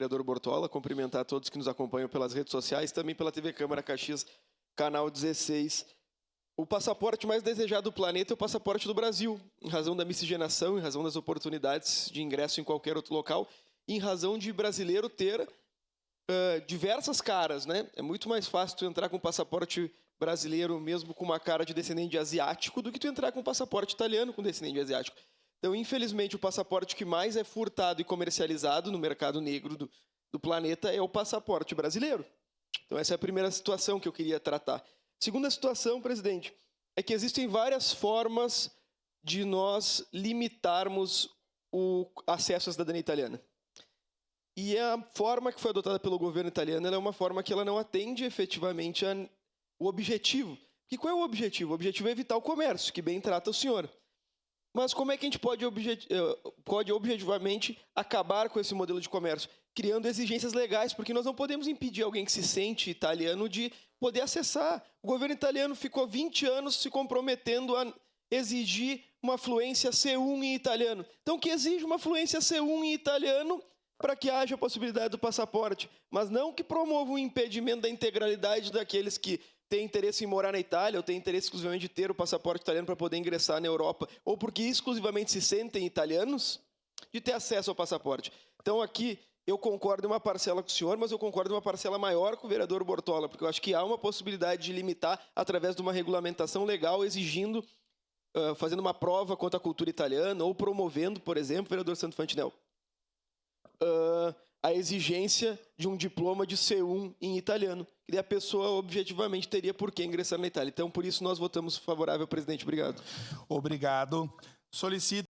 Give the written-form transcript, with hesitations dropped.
vereador Bortola, cumprimentar todos que nos acompanham pelas redes sociais, também pela TV Câmara Caxias, canal 16. O passaporte mais desejado do planeta é o passaporte do Brasil, em razão da miscigenação, em razão das oportunidades de ingresso em qualquer outro local, em razão de brasileiro ter diversas caras, né? É muito mais fácil tu entrar com passaporte brasileiro, mesmo com uma cara de descendente de asiático, do que tu entrar com passaporte italiano com descendente de asiático. Então, infelizmente, o passaporte que mais é furtado e comercializado no mercado negro do planeta é o passaporte brasileiro. Então, essa é a primeira situação que eu queria tratar. Segunda situação, presidente, é que existem várias formas de nós limitarmos o acesso à cidadania italiana. E a forma que foi adotada pelo governo italiano é uma forma que ela não atende efetivamente o objetivo. E qual é o objetivo? O objetivo é evitar o comércio, que bem trata o senhor. Mas como é que a gente pode objetivamente acabar com esse modelo de comércio? Criando exigências legais, porque nós não podemos impedir alguém que se sente italiano de poder acessar. O governo italiano ficou 20 anos se comprometendo a exigir uma fluência C1 em italiano. Então, que exige uma fluência C1 em italiano para que haja a possibilidade do passaporte, mas não que promova um impedimento da integralidade daqueles que têm interesse em morar na Itália ou têm interesse exclusivamente de ter o passaporte italiano para poder ingressar na Europa, ou porque exclusivamente se sentem italianos, de ter acesso ao passaporte. Então, aqui, eu concordo em uma parcela com o senhor, mas eu concordo em uma parcela maior com o vereador Bortola, porque eu acho que há uma possibilidade de limitar através de uma regulamentação legal, exigindo, fazendo uma prova quanto à cultura italiana, ou promovendo, por exemplo, vereador Santo Fantinel, a exigência de um diploma de C1 em italiano, que a pessoa objetivamente teria por que ingressar na Itália. Então, por isso, nós votamos favorável, presidente. Obrigado. Obrigado. Solicito